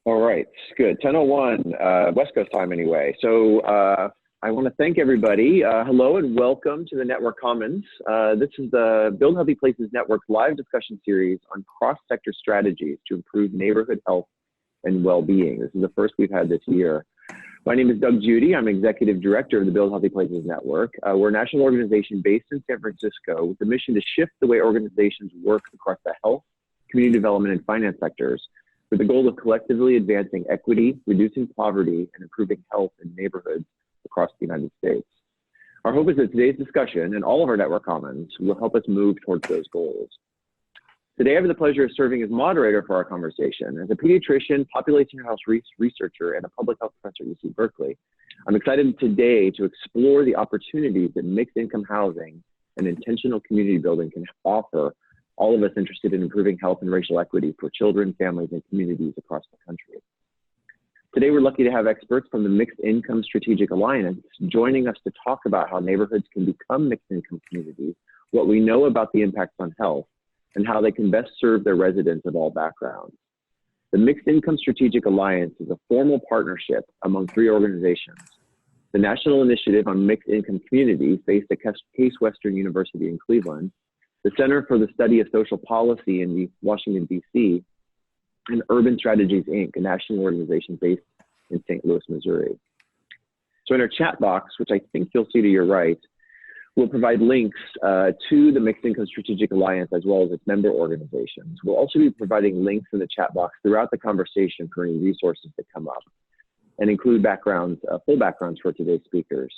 All right, good. 10:01 West Coast time anyway. So I want to thank everybody. Hello and welcome to the Network Commons. This is the Build Healthy Places Network live discussion series on cross-sector strategies to improve neighborhood health and well-being. This is the first we've had this year. My name is Doug Judy. I'm Executive Director of the Build Healthy Places Network. We're a national organization based in San Francisco with the mission to shift the way organizations work across the health, community development, and finance sectors, with the goal of collectively advancing equity, reducing poverty, and improving health in neighborhoods across the United States. Our hope is that today's discussion and all of our Network Commons will help us move towards those goals. Today, I have the pleasure of serving as moderator for our conversation. As a pediatrician, population health researcher, and a public health professor at UC Berkeley, I'm excited today to explore the opportunities that mixed income housing and intentional community building can offer all of us interested in improving health and racial equity for children, families, and communities across the country. Today, we're lucky to have experts from the Mixed Income Strategic Alliance joining us to talk about how neighborhoods can become mixed income communities, what we know about the impacts on health, and how they can best serve their residents of all backgrounds. The Mixed Income Strategic Alliance is a formal partnership among three organizations: the National Initiative on Mixed Income Communities, based at Case Western University in Cleveland, the Center for the Study of Social Policy in Washington, D.C., and Urban Strategies, Inc., a national organization based in St. Louis, Missouri. So in our chat box, which I think you'll see to your right, we'll provide links to the Mixed Income Strategic Alliance as well as its member organizations. We'll also be providing links in the chat box throughout the conversation for any resources that come up and include backgrounds, full backgrounds for today's speakers.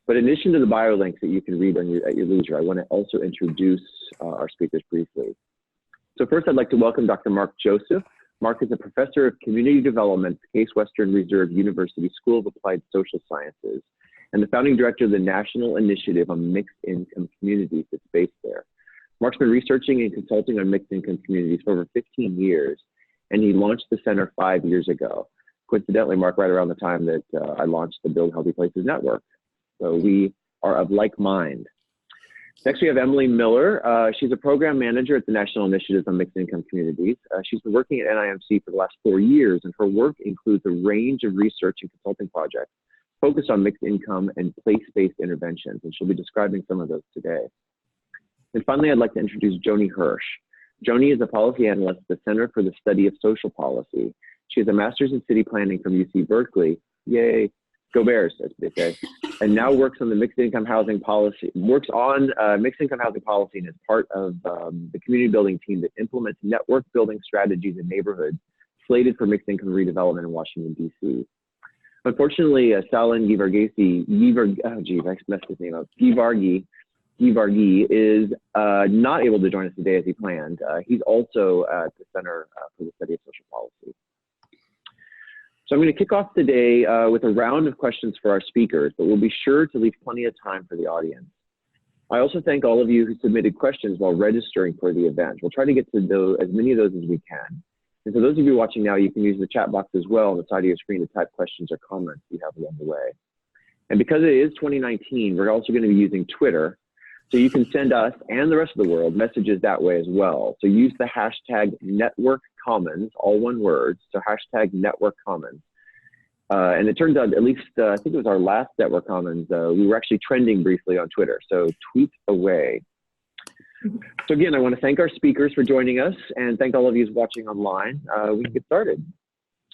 But in addition to the bio links that you can read at your leisure, I want to also introduce our speakers briefly. So first, I'd like to welcome Dr. Mark Joseph. Mark is a professor of community development at Case Western Reserve University School of Applied Social Sciences and the founding director of the National Initiative on Mixed Income Communities that's based there. Mark's been researching and consulting on mixed income communities for over 15 years, and he launched the center 5 years ago. Coincidentally, Mark, right around the time that I launched the Build Healthy Places Network. So we are of like mind. Next, we have Emily Miller. She's a program manager at the National Initiative on Mixed Income Communities. She's been working at NIMC for the last 4 years, and her work includes a range of research and consulting projects focused on mixed income and place-based interventions, and she'll be describing some of those today. And finally, I'd like to introduce Joni Hirsch. Joni is a policy analyst at the Center for the Study of Social Policy. She has a master's in city planning from UC Berkeley. Yay, go Bears, as they say. And now works on the mixed income housing policy, mixed income housing policy, and is part of the community building team that implements network building strategies in neighborhoods slated for mixed income redevelopment in Washington, D.C. Unfortunately, Salin Givargi is not able to join us today as he planned. He's also at the Center for the Study of Social Policy. So I'm going to kick off today with a round of questions for our speakers, but we'll be sure to leave plenty of time for the audience. I also thank all of you who submitted questions while registering for the event. We'll try to get to as many of those as we can. And for those of you watching now, you can use the chat box as well on the side of your screen to type questions or comments you have along the way. And because it is 2019, we're also going to be using Twitter. So you can send us and the rest of the world messages that way as well. So use the hashtag #NetworkCommons, all one word, so hashtag #NetworkCommons. And it turns out, at least I think it was our last Network Commons, we were actually trending briefly on Twitter. So tweet away. So again, I want to thank our speakers for joining us and thank all of you watching online. We can get started.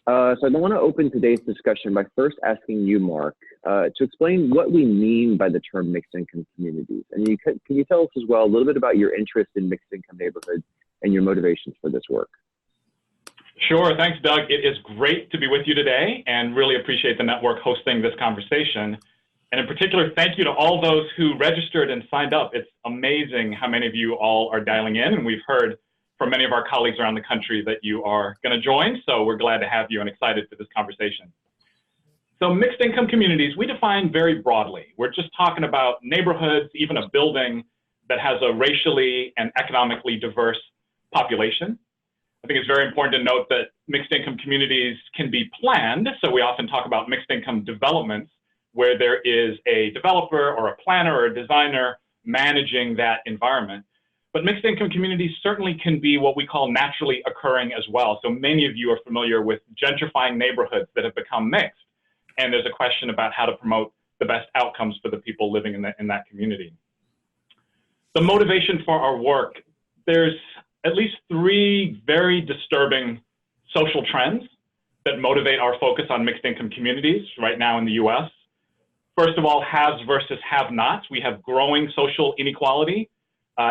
So I want to open today's discussion by first asking you, Mark, to explain what we mean by the term mixed income communities. And can you tell us as well a little bit about your interest in mixed income neighborhoods and your motivations for this work? Sure, thanks, Doug. It is great to be with you today and really appreciate the network hosting this conversation. And in particular, thank you to all those who registered and signed up. It's amazing how many of you all are dialing in, and we've heard from many of our colleagues around the country that you are going to join, so we're glad to have you and excited for this conversation. So mixed income communities, we define very broadly. We're just talking about neighborhoods, even a building that has a racially and economically diverse population. I think it's very important to note that mixed income communities can be planned, so we often talk about mixed income developments, where there is a developer or a planner or a designer managing that environment. But mixed income communities certainly can be what we call naturally occurring as well. So many of you are familiar with gentrifying neighborhoods that have become mixed. And there's a question about how to promote the best outcomes for the people living in that community. The motivation for our work, there's at least 3 very disturbing social trends that motivate our focus on mixed income communities right now in the US. First of all, haves versus have-nots. We have growing social inequality,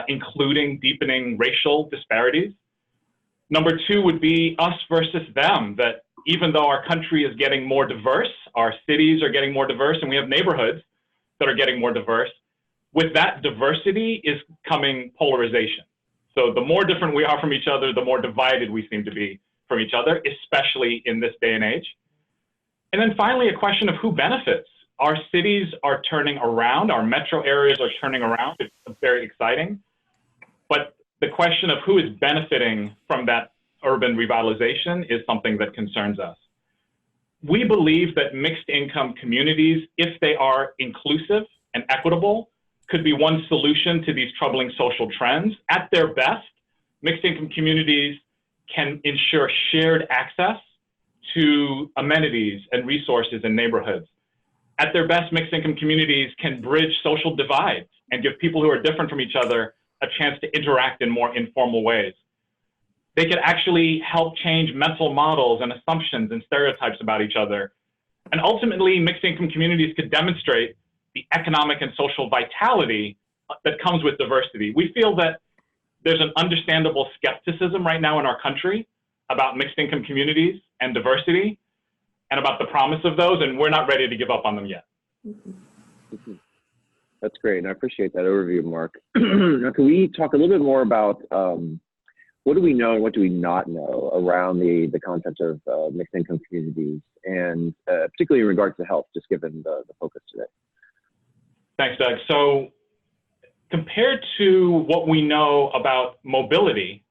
including deepening racial disparities. Number 2 would be us versus them, that even though our country is getting more diverse, our cities are getting more diverse, and we have neighborhoods that are getting more diverse, with that diversity is coming polarization. So the more different we are from each other, the more divided we seem to be from each other, especially in this day and age. And then finally, a question of who benefits. Our cities are turning around, our metro areas are turning around. It's very exciting. But the question of who is benefiting from that urban revitalization is something that concerns us. We believe that mixed income communities, if they are inclusive and equitable, could be one solution to these troubling social trends. At their best, mixed income communities can ensure shared access to amenities and resources in neighborhoods. At their best, mixed income communities can bridge social divides and give people who are different from each other a chance to interact in more informal ways. They could actually help change mental models and assumptions and stereotypes about each other. And ultimately, mixed income communities could demonstrate the economic and social vitality that comes with diversity. We feel that there's an understandable skepticism right now in our country about mixed income communities and diversity and about the promise of those, and we're not ready to give up on them yet. That's great, and I appreciate that overview, Mark. Now, can we talk a little bit more about what do we know and what do we not know around the concept of mixed income communities, and particularly in regards to health, just given the focus today? Thanks, Doug. So compared to what we know about mobility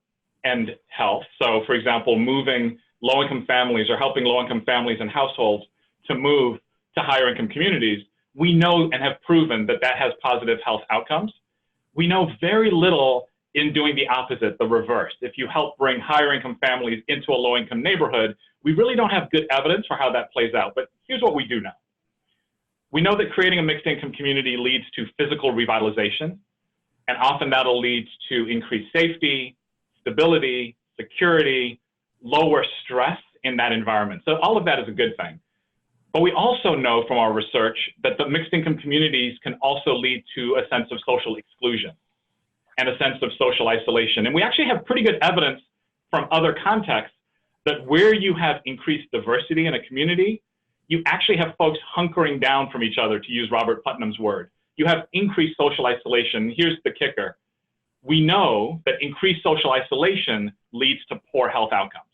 and health, so for example, moving low-income families or helping low-income families and households to move to higher-income communities, we know and have proven that that has positive health outcomes. We know very little in doing the opposite, the reverse. If you help bring higher-income families into a low-income neighborhood, we really don't have good evidence for how that plays out. But here's what we do know. We know that creating a mixed-income community leads to physical revitalization, and often that'll lead to increased safety, stability, security, lower stress in that environment. So all of that is a good thing. But we also know from our research that the mixed income communities can also lead to a sense of social exclusion and a sense of social isolation. And we actually have pretty good evidence from other contexts that where you have increased diversity in a community, you actually have folks hunkering down from each other, to use Robert Putnam's word. You have increased social isolation. Here's the kicker. We know that increased social isolation leads to poor health outcomes.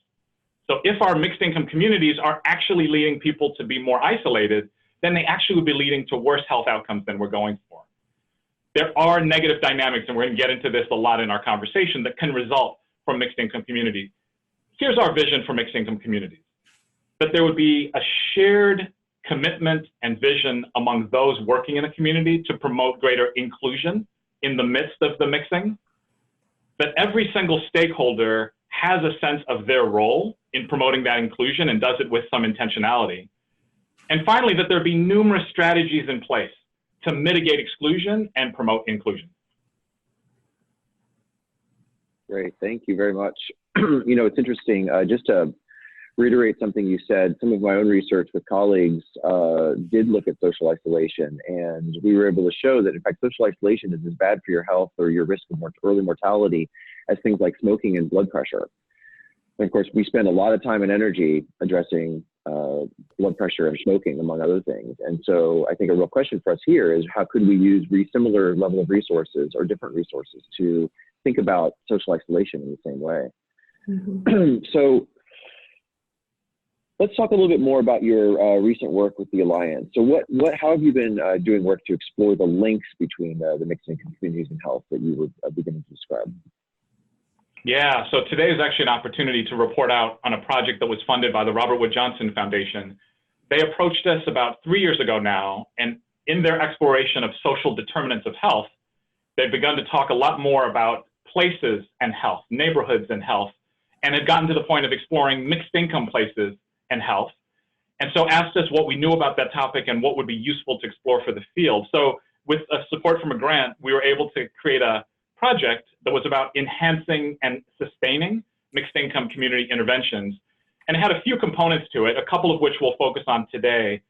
So if our mixed income communities are actually leading people to be more isolated, then they actually would be leading to worse health outcomes than we're going for. There are negative dynamics, and we're going to get into this a lot in our conversation, that can result from mixed income communities. Here's our vision for mixed income communities: that there would be a shared commitment and vision among those working in a community to promote greater inclusion in the midst of the mixing, that every single stakeholder has a sense of their role in promoting that inclusion and does it with some intentionality. And finally, that there be numerous strategies in place to mitigate exclusion and promote inclusion. Great, thank you very much. You know, it's interesting, just to reiterate something you said, some of my own research with colleagues did look at social isolation, and we were able to show that, in fact, social isolation is as bad for your health or your risk of early mortality as things like smoking and blood pressure. And of course, we spend a lot of time and energy addressing blood pressure and smoking, among other things. And so I think a real question for us here is, how could we use similar level of resources or different resources to think about social isolation in the same way? Mm-hmm. So let's talk a little bit more about your recent work with the Alliance. So how have you been doing work to explore the links between the mixed income communities and health that you were beginning to describe? Yeah, so today is actually an opportunity to report out on a project that was funded by the Robert Wood Johnson Foundation. They approached us about 3 years ago now, and in their exploration of social determinants of health, they've begun to talk a lot more about places and health, neighborhoods and health, and had gotten to the point of exploring mixed income places and health. And so asked us what we knew about that topic and what would be useful to explore for the field. So with support from a grant, we were able to create a project that was about enhancing and sustaining mixed income community interventions. And it had a few components to it, a couple of which we'll focus on today.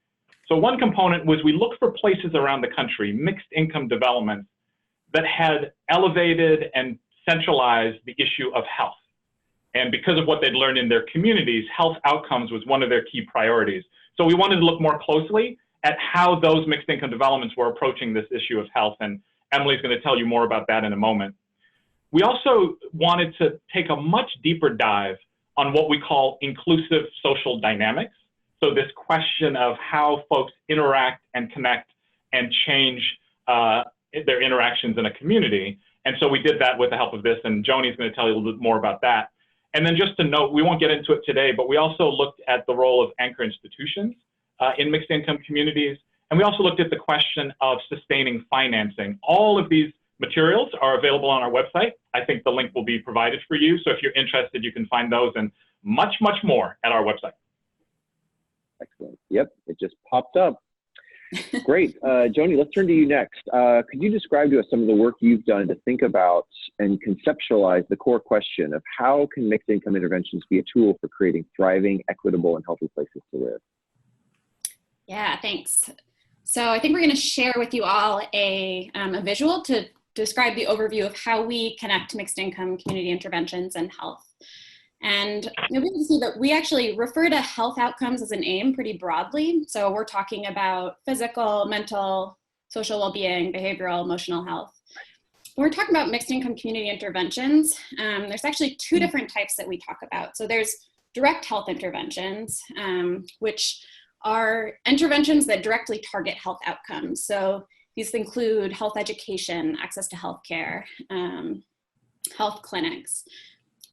So one component was we looked for places around the country, mixed income developments, that had elevated and centralized the issue of health. And because of what they'd learned in their communities, health outcomes was one of their key priorities. So we wanted to look more closely at how those mixed income developments were approaching this issue of health. And Emily's going to tell you more about that in a moment. We also wanted to take a much deeper dive on what we call inclusive social dynamics. So this question of how folks interact and connect and change their interactions in a community. And so we did that with the help of this, and Joni's going to tell you a little bit more about that. And then just to note, we won't get into it today, but we also looked at the role of anchor institutions in mixed income communities. And we also looked at the question of sustaining financing. All of these materials are available on our website. I think the link will be provided for you. So if you're interested, you can find those and much, much more at our website. Excellent. Yep, it just popped up. Great. Joni, let's turn to you next. Could you describe to us some of the work you've done to think about and conceptualize the core question of how can mixed income interventions be a tool for creating thriving, equitable, and healthy places to live? Yeah, thanks. So I think we're going to share with you all a visual to describe the overview of how we connect mixed income community interventions and health. And you'll be able to see that we actually refer to health outcomes as an aim pretty broadly. So we're talking about physical, mental, social well-being, behavioral, emotional health. When we're talking about mixed income community interventions, there's actually two different types that we talk about. So there's direct health interventions, which are interventions that directly target health outcomes. So these include health education, access to health care, health clinics.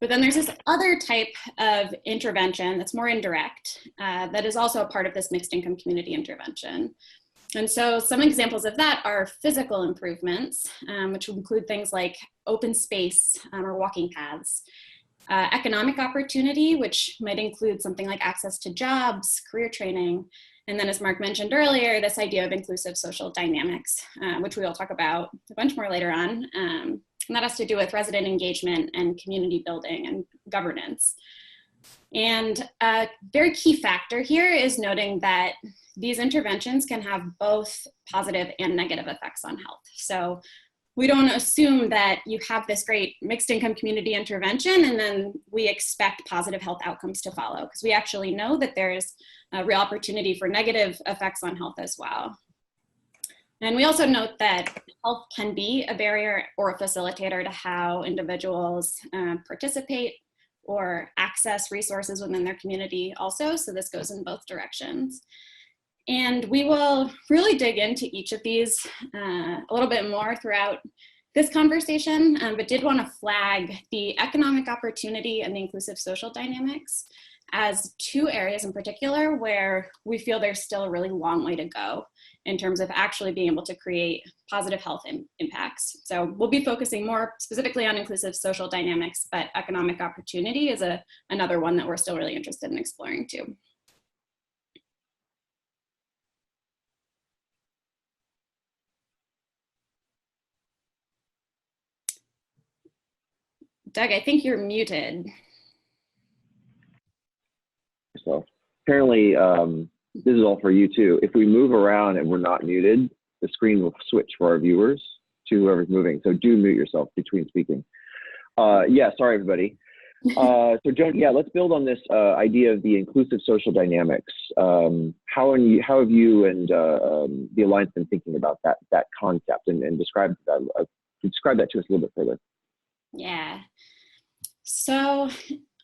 But then there's this other type of intervention that's more indirect, that is also a part of this mixed income community intervention. And so some examples of that are physical improvements, which include things like open space or walking paths, economic opportunity, which might include something like access to jobs, career training, and then as Mark mentioned earlier, this idea of inclusive social dynamics, which we will talk about a bunch more later on. And that has to do with resident engagement and community building and governance. And a very key factor here is noting that these interventions can have both positive and negative effects on health. So we don't assume that you have this great mixed income community intervention and then we expect positive health outcomes to follow, because we actually know that there's a real opportunity for negative effects on health as well. And we also note that health can be a barrier or a facilitator to how individuals participate or access resources within their community also. So this goes in both directions. And we will really dig into each of these a little bit more throughout this conversation, but did want to flag the economic opportunity and the inclusive social dynamics as two areas in particular where we feel there's still a really long way to go in terms of actually being able to create positive health impacts. So we'll be focusing more specifically on inclusive social dynamics, but economic opportunity is another one that we're still really interested in exploring too. Doug, I think you're muted. So apparently, this is all for you too. If we move around and we're not muted, the screen will switch for our viewers to whoever's moving. So do mute yourself between speaking. Yeah, sorry everybody. So Joan, yeah, let's build on this idea of the inclusive social dynamics. How have you and the Alliance been thinking about that concept and describe that to us a little bit further? Yeah. So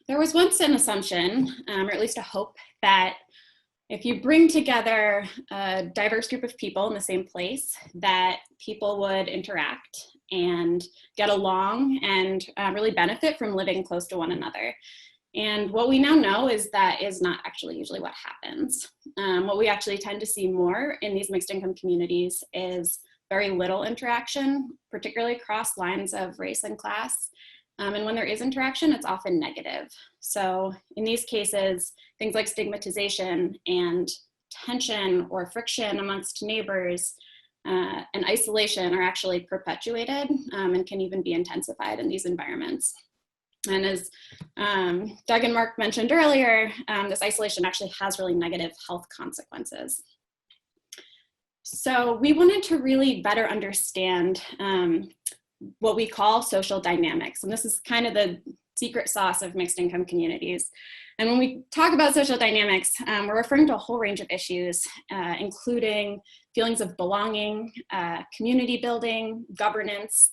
there was once an assumption, or at least a hope, that if you bring together a diverse group of people in the same place, that people would interact and get along and really benefit from living close to one another. And what we now know is that is not actually usually what happens. What we actually tend to see more in these mixed income communities is very little interaction, particularly across lines of race and class. And when there is interaction, it's often negative. So in these cases, things like stigmatization and tension or friction amongst neighbors and isolation are actually perpetuated and can even be intensified in these environments. And as Doug and Mark mentioned earlier, this isolation actually has really negative health consequences. So we wanted to really better understand what we call social dynamics. And this is kind of the secret sauce of mixed income communities. And when we talk about social dynamics, we're referring to a whole range of issues, including feelings of belonging, community building, governance.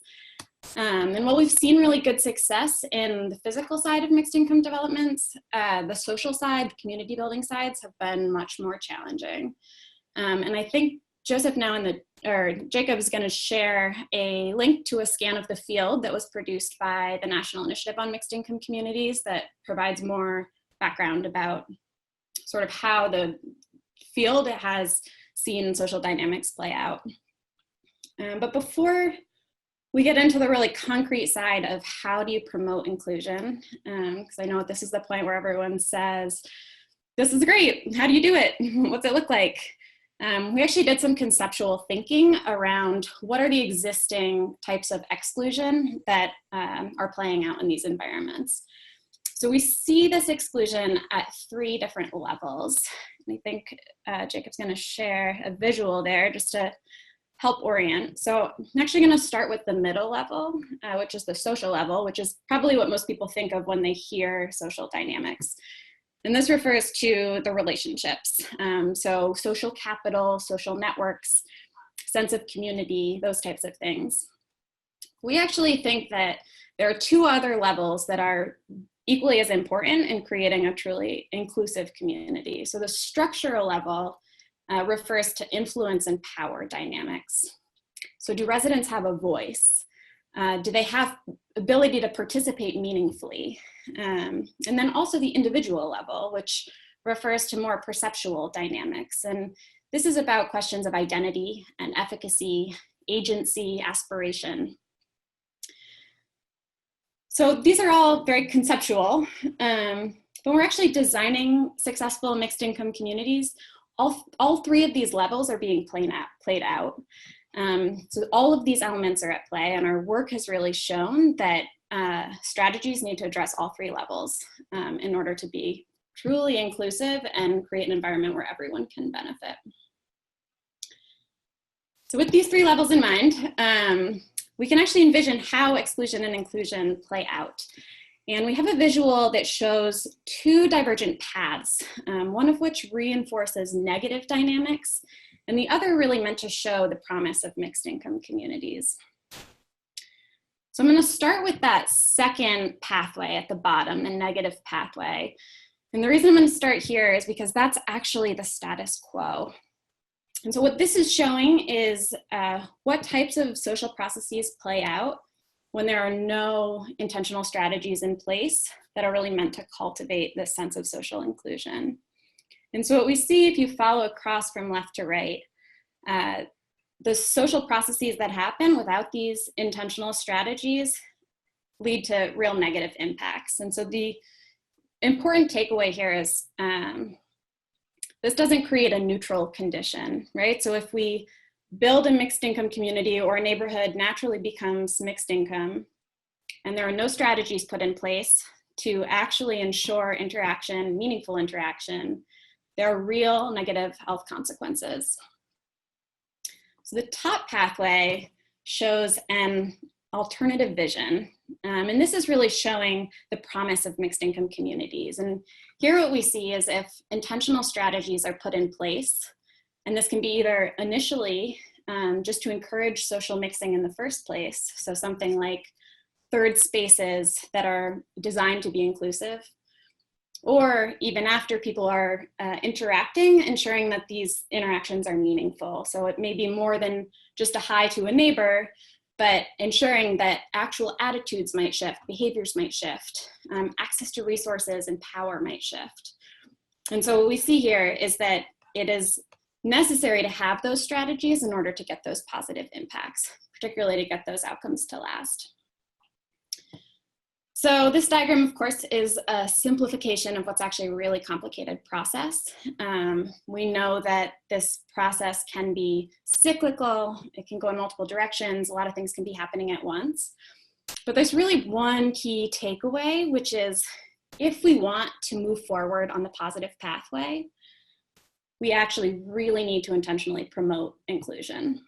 And while we've seen really good success in the physical side of mixed income developments, the social side, the community building sides have been much more challenging. And I think Joseph Jacob is going to share a link to a scan of the field that was produced by the National Initiative on Mixed Income Communities that provides more background about sort of how the field has seen social dynamics play out. But before we get into the really concrete side of how do you promote inclusion, because I know this is the point where everyone says, this is great, how do you do it? What's it look like? We actually did some conceptual thinking around what are the existing types of exclusion that are playing out in these environments. So we see this exclusion at 3 different levels. And I think Jacob's going to share a visual there just to help orient. So I'm actually going to start with the middle level, which is the social level, which is probably what most people think of when they hear social dynamics. And this refers to the relationships. So social capital, social networks, sense of community, those types of things. We actually think that there are 2 other levels that are equally as important in creating a truly inclusive community. So the structural level refers to influence and power dynamics. So do residents have a voice? Do they have ability to participate meaningfully? And then also the individual level, which refers to more perceptual dynamics. And this is about questions of identity and efficacy, agency, aspiration. So these are all very conceptual, but we're actually designing successful mixed income communities. All 3 of these levels are being played out. So all of these elements are at play, and our work has really shown that strategies need to address all 3 levels in order to be truly inclusive and create an environment where everyone can benefit. So with these 3 levels in mind, we can actually envision how exclusion and inclusion play out. And we have a visual that shows 2 divergent paths, one of which reinforces negative dynamics, and the other really meant to show the promise of mixed income communities. So I'm going to start with that second pathway at the bottom, the negative pathway. And the reason I'm going to start here is because that's actually the status quo. And so what this is showing is what types of social processes play out when there are no intentional strategies in place that are really meant to cultivate this sense of social inclusion. And so what we see if you follow across from left to right, the social processes that happen without these intentional strategies lead to real negative impacts. And so the important takeaway here is this doesn't create a neutral condition, right? So if we build a mixed income community or a neighborhood naturally becomes mixed income, and there are no strategies put in place to actually ensure interaction, meaningful interaction, there are real negative health consequences. So the top pathway shows an alternative vision. And this is really showing the promise of mixed income communities. And here what we see is if intentional strategies are put in place, and this can be either initially just to encourage social mixing in the first place, so something like third spaces that are designed to be inclusive, or even after people are interacting, ensuring that these interactions are meaningful. So it may be more than just a hi to a neighbor, but ensuring that actual attitudes might shift, behaviors might shift, access to resources and power might shift. And so what we see here is that it is necessary to have those strategies in order to get those positive impacts, particularly to get those outcomes to last. So this diagram, of course, is a simplification of what's actually a really complicated process. We know that this process can be cyclical, it can go in multiple directions, a lot of things can be happening at once. But there's really one key takeaway, which is if we want to move forward on the positive pathway, we actually really need to intentionally promote inclusion.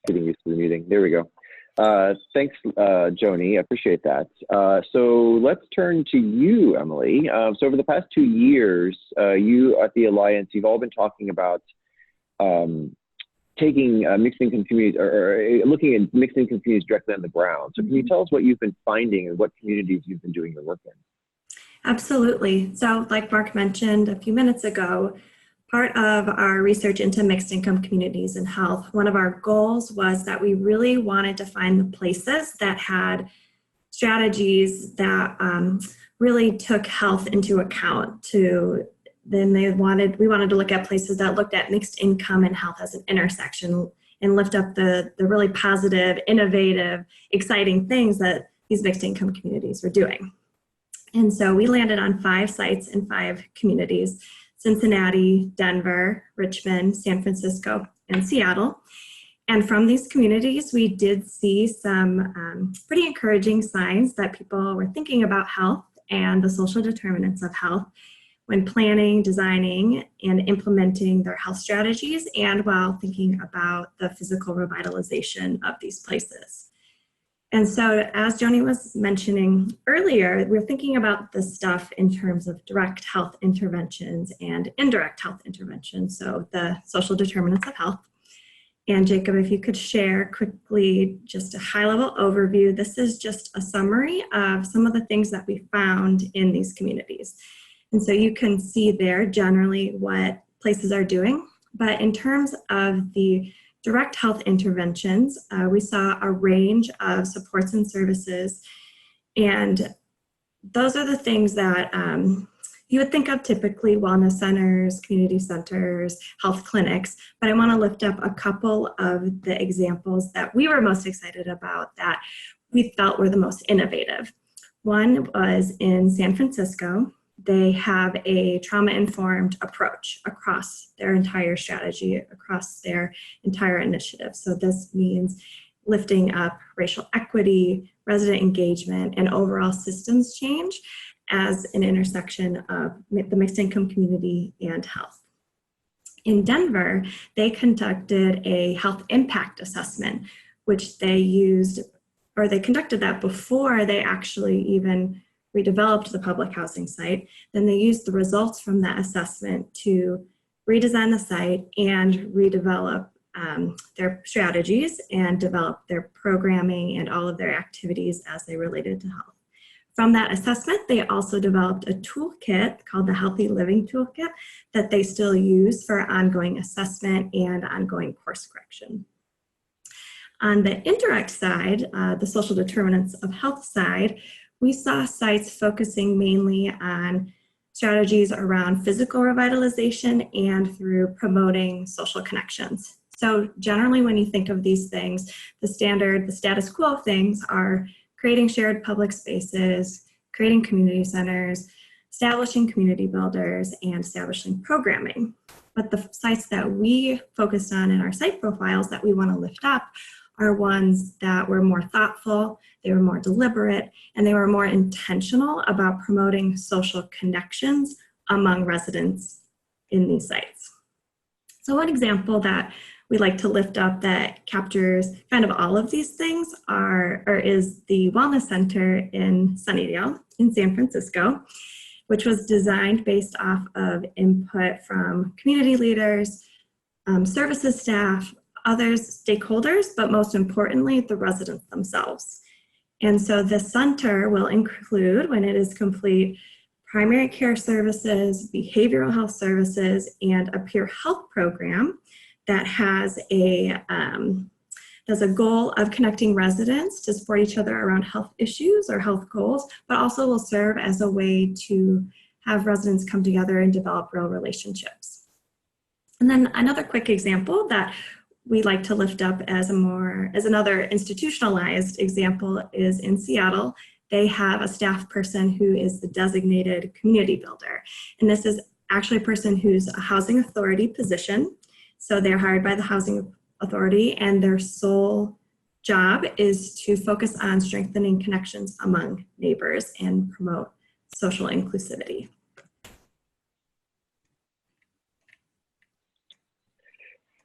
Getting used to the meeting. There we go. Thanks, Joni. I appreciate that. So let's turn to you, Emily. So over the past 2 years, you at the Alliance, you've all been talking about taking mixed income communities or looking at mixed income communities directly on the ground. So can you tell us what you've been finding and what communities you've been doing your work in? Absolutely. So like Mark mentioned a few minutes ago, part of our research into mixed income communities and health, one of our goals was that we really wanted to find the places that had strategies that really took health into account. We wanted to look at places that looked at mixed income and health as an intersection and lift up the really positive, innovative, exciting things that these mixed income communities were doing. And so we landed on 5 sites in 5 communities: Cincinnati, Denver, Richmond, San Francisco, and Seattle. And from these communities, we did see some pretty encouraging signs that people were thinking about health and the social determinants of health when planning, designing, and implementing their health strategies, and while thinking about the physical revitalization of these places. And so, as Joni was mentioning earlier, we're thinking about this stuff in terms of direct health interventions and indirect health interventions, so the social determinants of health. And Jacob, if you could share quickly just a high-level overview. This is just a summary of some of the things that we found in these communities. And so you can see there generally what places are doing, but in terms of the direct health interventions, we saw a range of supports and services, and those are the things that you would think of typically: wellness centers, community centers, health clinics. But I want to lift up a couple of the examples that we were most excited about that we felt were the most innovative. One was in San Francisco. They have a trauma-informed approach across their entire strategy, across their entire initiative. So this means lifting up racial equity, resident engagement, and overall systems change as an intersection of the mixed income community and health. In Denver, they conducted a health impact assessment, which they conducted that before they actually even redeveloped the public housing site. Then they used the results from that assessment to redesign the site and redevelop their strategies and develop their programming and all of their activities as they related to health. From that assessment, they also developed a toolkit called the Healthy Living Toolkit that they still use for ongoing assessment and ongoing course correction. On the indirect side, the social determinants of health side, we saw sites focusing mainly on strategies around physical revitalization and through promoting social connections. So generally, when you think of these things, the status quo things are creating shared public spaces, creating community centers, establishing community builders, and establishing programming. But the sites that we focused on in our site profiles that we want to lift up are ones that were more thoughtful, they were more deliberate, and they were more intentional about promoting social connections among residents in these sites. So one example that we like to lift up that captures kind of all of these things is the Wellness Center in Sunnydale in San Francisco, which was designed based off of input from community leaders, services staff, others, stakeholders, but most importantly, the residents themselves. And so the center will include, when it is complete, primary care services, behavioral health services, and a peer health program that has a There's a goal of connecting residents to support each other around health issues or health goals, but also will serve as a way to have residents come together and develop real relationships. And then another quick example that we like to lift up as another institutionalized example is in Seattle. They have a staff person who is the designated community builder. And this is actually a person who's a housing authority position. So they're hired by the housing authority, and their sole job is to focus on strengthening connections among neighbors and promote social inclusivity.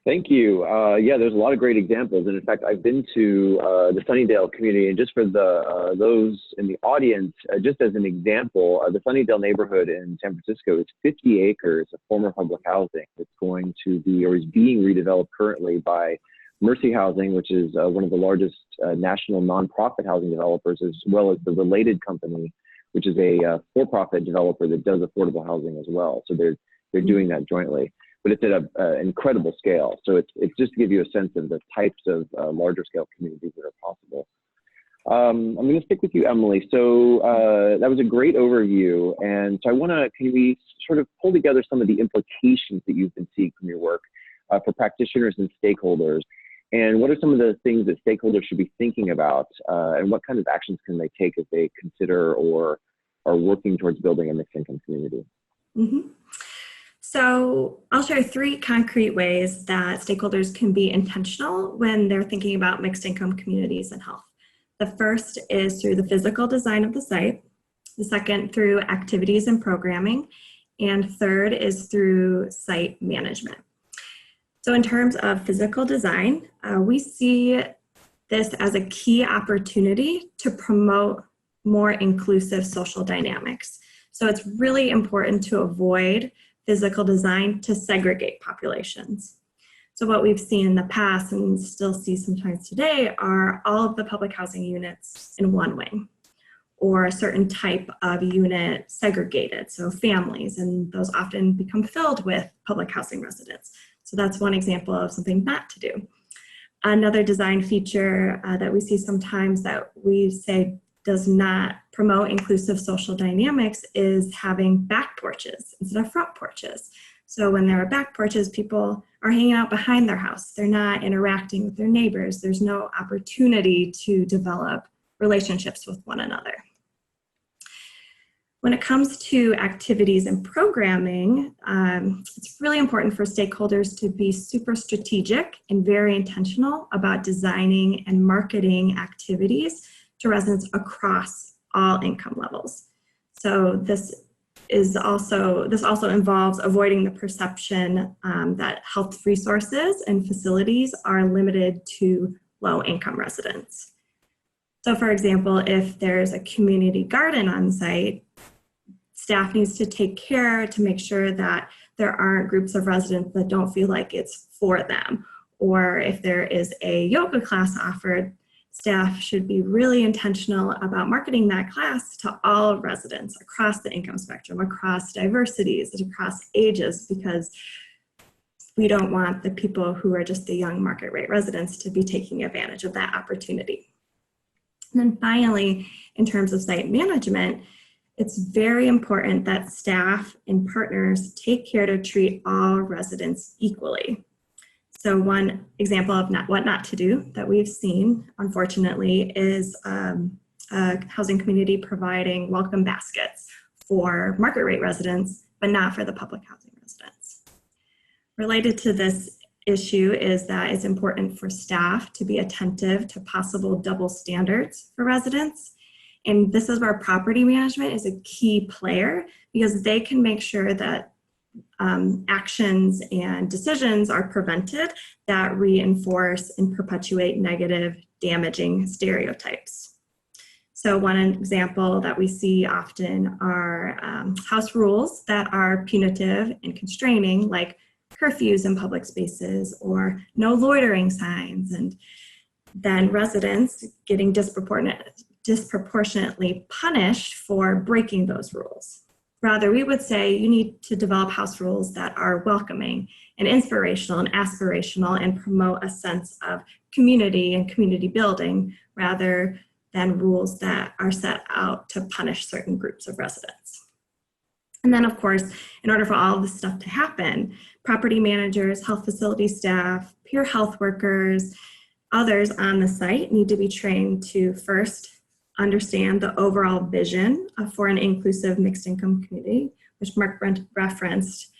Thank you. Yeah, there's a lot of great examples. And in fact, I've been to the Sunnydale community, and just for those in the audience, just as an example, the Sunnydale neighborhood in San Francisco is 50 acres of former public housing that's going to be, or is being redeveloped currently by Mercy Housing, which is one of the largest national nonprofit housing developers, as well as the Related Company, which is a for-profit developer that does affordable housing as well. So they're doing that jointly. But it's at an incredible scale. So it's just to give you a sense of the types of larger scale communities that are possible. I'm going to stick with you, Emily. So that was a great overview. And so can we sort of pull together some of the implications that you've been seeing from your work for practitioners and stakeholders? And what are some of the things that stakeholders should be thinking about? And what kind of actions can they take as they consider or are working towards building a mixed income community? Mm-hmm. So I'll share 3 concrete ways that stakeholders can be intentional when they're thinking about mixed income communities and health. The first is through the physical design of the site. The second, through activities and programming. And third is through site management. So in terms of physical design, we see this as a key opportunity to promote more inclusive social dynamics. So it's really important to avoid physical design to segregate populations. So what we've seen in the past and still see sometimes today are all of the public housing units in one wing, or a certain type of unit segregated, so families, and those often become filled with public housing residents. So that's one example of something not to do. Another design feature that we see sometimes that we say does not promote inclusive social dynamics is having back porches instead of front porches. So when there are back porches, people are hanging out behind their house. They're not interacting with their neighbors. There's no opportunity to develop relationships with one another. When it comes to activities and programming, it's really important for stakeholders to be super strategic and very intentional about designing and marketing activities to residents across all income levels. So this also involves avoiding the perception that health resources and facilities are limited to low-income residents. So for example, if there's a community garden on site, staff needs to take care to make sure that there aren't groups of residents that don't feel like it's for them. Or if there is a yoga class offered, staff should be really intentional about marketing that class to all residents across the income spectrum, across diversities, across ages, because we don't want the people who are just the young market rate residents to be taking advantage of that opportunity. And then finally, in terms of site management, it's very important that staff and partners take care to treat all residents equally. So one example of what not to do that we've seen, unfortunately, is a housing community providing welcome baskets for market rate residents, but not for the public housing residents. Related to this issue is that it's important for staff to be attentive to possible double standards for residents. And this is where property management is a key player, because they can make sure that actions and decisions are prevented that reinforce and perpetuate negative, damaging stereotypes. So one example that we see often are house rules that are punitive and constraining, like curfews in public spaces or no loitering signs, and then residents getting disproportionately punished for breaking those rules. Rather, we would say you need to develop house rules that are welcoming and inspirational and aspirational and promote a sense of community and community building rather than rules that are set out to punish certain groups of residents. And then, of course, in order for all of this stuff to happen, property managers, health facility staff, peer health workers, others on the site need to be trained to first understand the overall vision for an inclusive mixed income community, which Mark referenced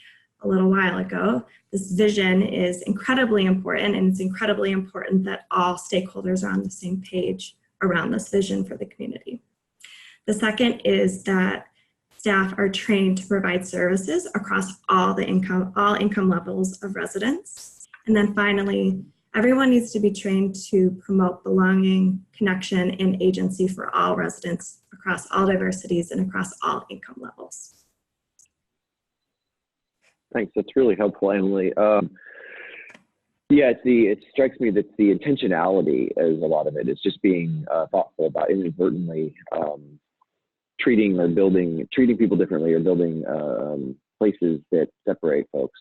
a little while ago. This vision is incredibly important, and it's incredibly important that all stakeholders are on the same page around this vision for the community. The second is that staff are trained to provide services across all income levels of residents. And then finally, everyone needs to be trained to promote belonging, connection, and agency for all residents across all diversities and across all income levels. Thanks, that's really helpful, Emily. Yeah, it strikes me that the intentionality is a lot of it. It's just being thoughtful about inadvertently treating people differently or building places that separate folks.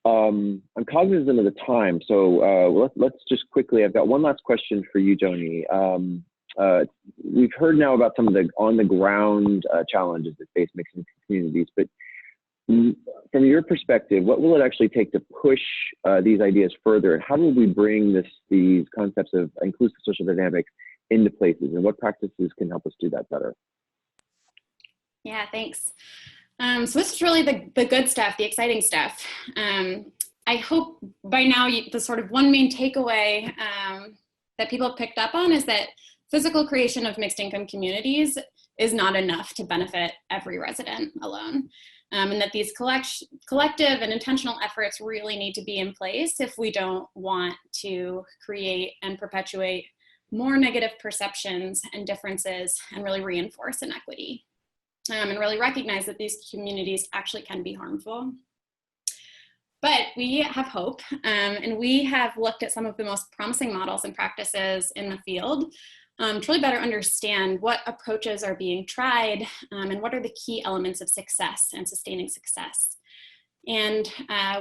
I'm cognizant of the time, so let's just quickly, I've got one last question for you, Joni. We've heard now about some of the on-the-ground challenges that face mixed communities, but from your perspective, what will it actually take to push these ideas further, and how will we bring these concepts of inclusive social dynamics into places, and what practices can help us do that better? Yeah, thanks. So this is really the good stuff, the exciting stuff. I hope by now the sort of one main takeaway that people have picked up on is that physical creation of mixed income communities is not enough to benefit every resident alone. And that these collective and intentional efforts really need to be in place if we don't want to create and perpetuate more negative perceptions and differences and really reinforce inequity. And really recognize that these communities actually can be harmful. But we have hope, and we have looked at some of the most promising models and practices in the field to really better understand what approaches are being tried and what are the key elements of success and sustaining success. And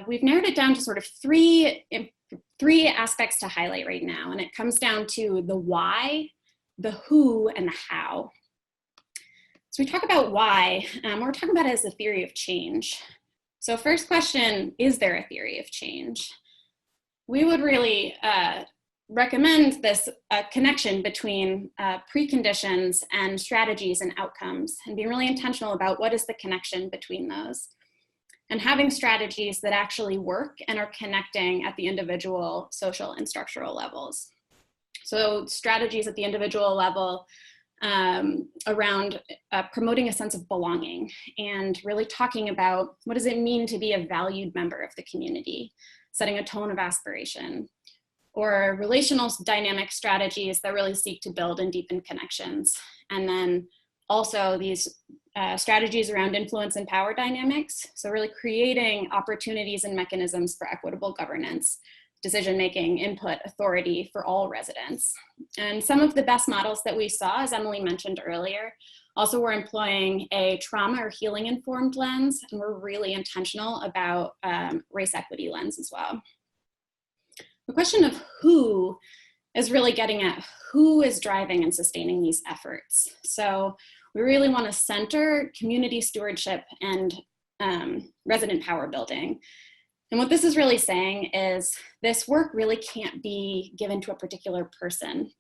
we've narrowed it down to sort of three aspects to highlight right now, and it comes down to the why, the who, and the how. So we talk about why, we're talking about it as the theory of change. So first question, is there a theory of change? We would really recommend this connection between preconditions and strategies and outcomes, and being really intentional about what is the connection between those. And having strategies that actually work and are connecting at the individual, social, and structural levels. So strategies at the individual level around promoting a sense of belonging and really talking about what does it mean to be a valued member of the community, setting a tone of aspiration, or relational dynamic strategies that really seek to build and deepen connections. And then also these strategies around influence and power dynamics. So really creating opportunities and mechanisms for equitable governance, decision-making, input, authority for all residents. And some of the best models that we saw, as Emily mentioned earlier, also were employing a trauma or healing-informed lens, and we're really intentional about race equity lens as well. The question of who is really getting at who is driving and sustaining these efforts. So we really want to center community stewardship and resident power building. And what this is really saying is this work really can't be given to a particular person,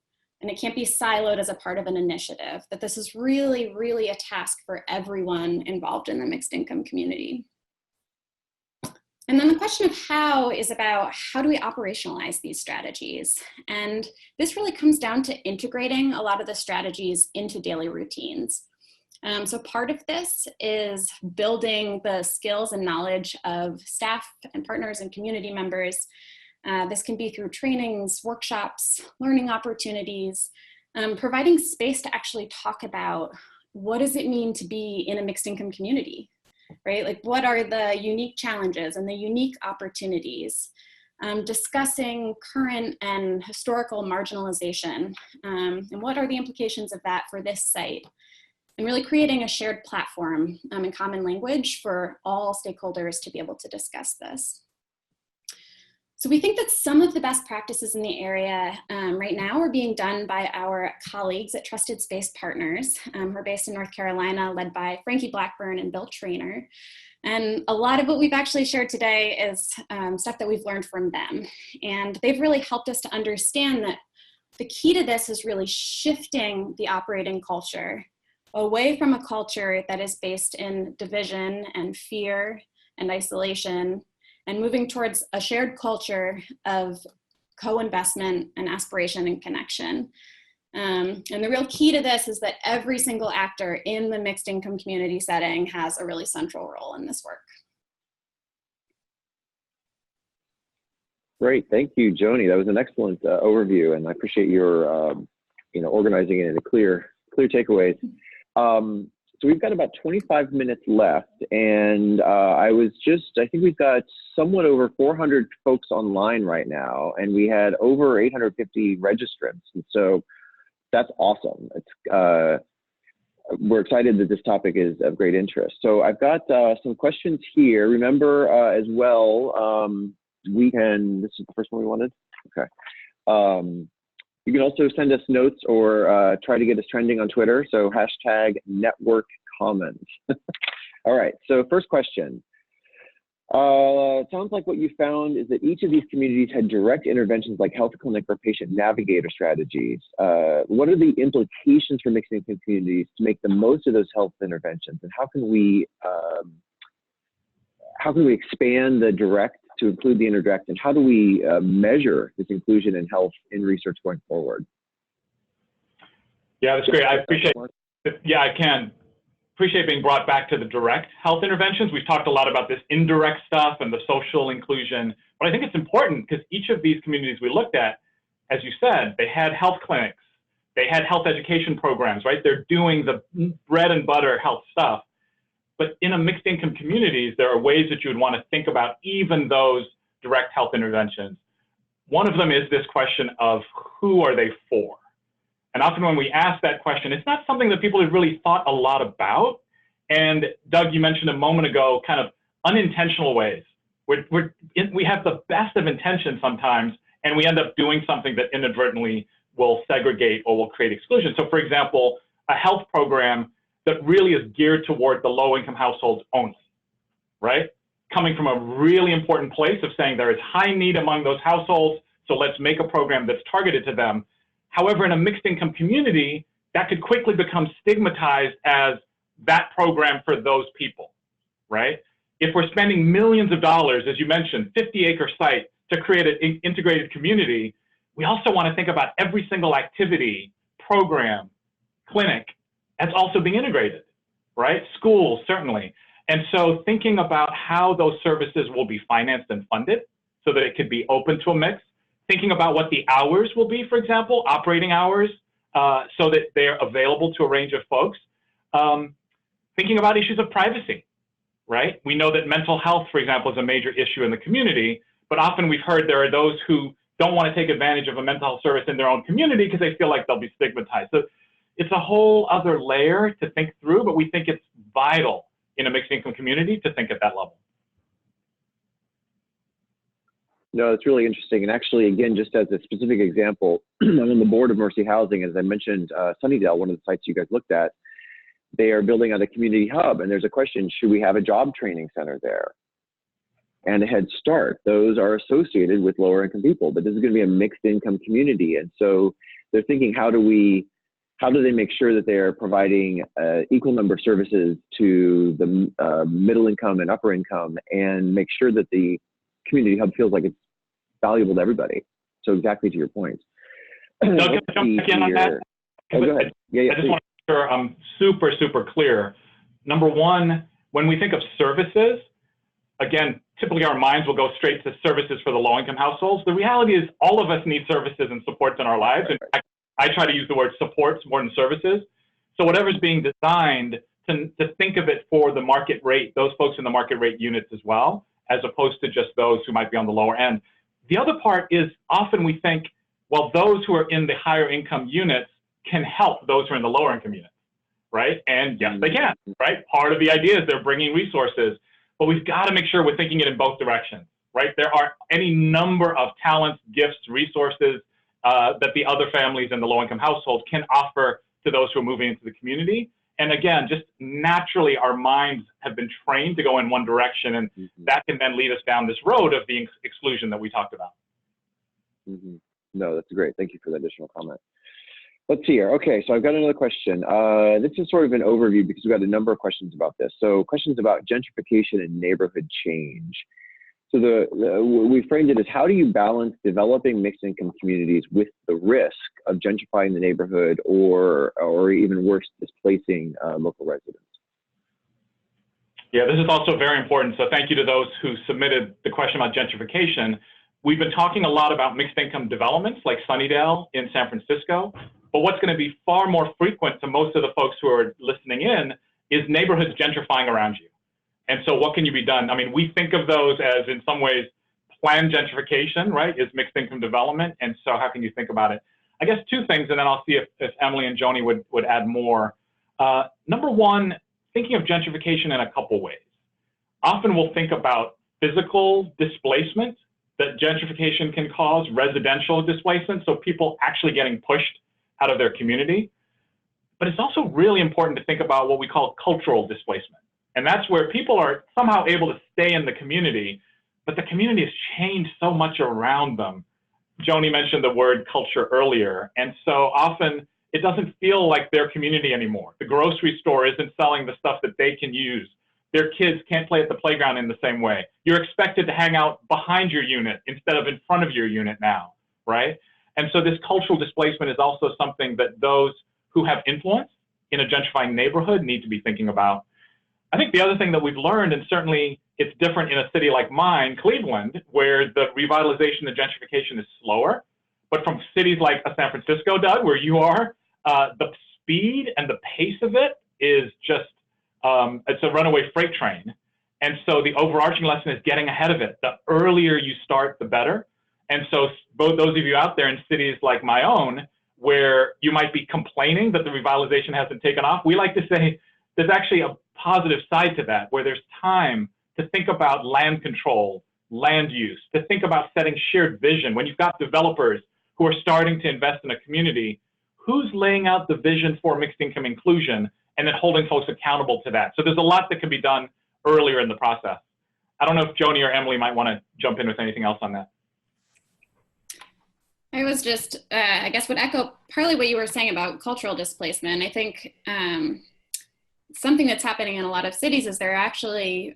and it can't be siloed as a part of an initiative, that this is really, really a task for everyone involved in the mixed income community. And then the question of how is about how do we operationalize these strategies? And this really comes down to integrating a lot of the strategies into daily routines. So part of this is building the skills and knowledge of staff and partners and community members. This can be through trainings, workshops, learning opportunities, providing space to actually talk about what does it mean to be in a mixed income community, right? Like what are the unique challenges and the unique opportunities? Discussing current and historical marginalization, and what are the implications of that for this site? And really creating a shared platform and common language for all stakeholders to be able to discuss this. So we think that some of the best practices in the area right now are being done by our colleagues at Trusted Space Partners, who are based in North Carolina, led by Frankie Blackburn and Bill Trainer. And a lot of what we've actually shared today is stuff that we've learned from them. And they've really helped us to understand that the key to this is really shifting the operating culture away from a culture that is based in division and fear and isolation, and moving towards a shared culture of co-investment and aspiration and connection. And the real key to this is that every single actor in the mixed income community setting has a really central role in this work. Great, thank you, Joni. That was an excellent overview, and I appreciate your, organizing it into clear takeaways. So we've got about 25 minutes left, and I think we've got somewhat over 400 folks online right now, and we had over 850 registrants, and so that's awesome. We're excited that this topic is of great interest. So I've got some questions here. Remember as well, this is the first one we wanted? Okay. You can also send us notes or try to get us trending on Twitter. So #network comments. All right, so first question. It sounds like what you found is that each of these communities had direct interventions like health clinic or patient navigator strategies. What are the implications for mixed income communities to make the most of those health interventions? And how can we expand the direct to include the indirect, and how do we measure this inclusion in health in research going forward? Yeah, that's great. I appreciate it. Yeah, I can. Appreciate being brought back to the direct health interventions. We've talked a lot about this indirect stuff and the social inclusion, but I think it's important because each of these communities we looked at, as you said, they had health clinics, they had health education programs, right? They're doing the bread and butter health stuff. But in a mixed income communities, there are ways that you would want to think about even those direct health interventions. One of them is this question of who are they for? And often when we ask that question, it's not something that people have really thought a lot about. And Doug, you mentioned a moment ago, kind of unintentional ways. We have the best of intentions sometimes, and we end up doing something that inadvertently will segregate or will create exclusion. So for example, a health program that really is geared toward the low-income households only, right? Coming from a really important place of saying there is high need among those households, so let's make a program that's targeted to them. However, in a mixed income community, that could quickly become stigmatized as that program for those people, right? If we're spending millions of dollars, as you mentioned, 50-acre site to create an integrated community, we also want to think about every single activity, program, clinic, that's also being integrated, right? Schools, certainly. And so thinking about how those services will be financed and funded so that it could be open to a mix, thinking about what the hours will be, for example, operating hours, so that they're available to a range of folks. Thinking about issues of privacy, right? We know that mental health, for example, is a major issue in the community, but often we've heard there are those who don't want to take advantage of a mental health service in their own community because they feel like they'll be stigmatized. So it's a whole other layer to think through, but we think it's vital in a mixed income community to think at that level. No, it's really interesting. And actually, again, just as a specific example, I'm on the board of Mercy Housing. As I mentioned, Sunnydale, one of the sites you guys looked at, they are building out a community hub. And there's a question, should we have a job training center there? And a Head Start, those are associated with lower income people, but this is going to be a mixed income community. And so they're thinking, how do they make sure that they're providing equal number of services to the middle income and upper income, and make sure that the community hub feels like it's valuable to everybody? So exactly to your point. Doug, can I jump back in on that? Oh, go ahead. Yeah, I just want to make sure I'm super clear. Number one, when we think of services, again, typically our minds will go straight to services for the low-income households. The reality is all of us need services and supports in our lives. In fact, I try to use the word supports more than services. So whatever's being designed to think of it for the market rate, those folks in the market rate units as well, as opposed to just those who might be on the lower end. The other part is often we think, well, those who are in the higher income units can help those who are in the lower income units, right? And yes, they can, right? Part of the idea is they're bringing resources, but we've got to make sure we're thinking it in both directions, right? There are any number of talents, gifts, resources that the other families in the low-income household can offer to those who are moving into the community. And again, just naturally, our minds have been trained to go in one direction, and that can then lead us down this road of the exclusion that we talked about. No, that's great. Thank you for the additional comment. Let's see here. Okay, so I've got another question. This is sort of an overview because we've got a number of questions about this. So questions about gentrification and neighborhood change. So we framed it as, how do you balance developing mixed income communities with the risk of gentrifying the neighborhood or even worse, displacing local residents? Yeah, this is also very important. So thank you to those who submitted the question about gentrification. We've been talking a lot about mixed income developments like Sunnydale in San Francisco, but what's going to be far more frequent to most of the folks who are listening in is neighborhoods gentrifying around you. And so what can you be done? I mean, we think of those as, in some ways, planned gentrification, right, is mixed income development. And so how can you think about it? I guess two things, and then I'll see if Emily and Joni would add more. Number one, thinking of gentrification in a couple ways. Often we'll think about physical displacement that gentrification can cause, residential displacement, so people actually getting pushed out of their community. But it's also really important to think about what we call cultural displacement. And that's where people are somehow able to stay in the community, but the community has changed so much around them. Joni mentioned the word culture earlier, and so often it doesn't feel like their community anymore. The grocery store isn't selling the stuff that they can use. Their kids can't play at the playground in the same way. You're expected to hang out behind your unit instead of in front of your unit now, right? And so this cultural displacement is also something that those who have influence in a gentrifying neighborhood need to be thinking about. I think the other thing that we've learned, and certainly it's different in a city like mine, Cleveland, where the revitalization and gentrification is slower, but from cities like San Francisco, Doug, where you are, the speed and the pace of it is just, it's a runaway freight train. And so the overarching lesson is getting ahead of it. The earlier you start, the better. And so both those of you out there in cities like my own, where you might be complaining that the revitalization hasn't taken off, we like to say there's actually a positive side to that, where there's time to think about land control, land use, to think about setting shared vision. When you've got developers who are starting to invest in a community, who's laying out the vision for mixed income inclusion and then holding folks accountable to that? So there's a lot that can be done earlier in the process. I don't know if Joni or Emily might want to jump in with anything else on that. I was just, I guess would echo partly what you were saying about cultural displacement. I think something that's happening in a lot of cities is they're actually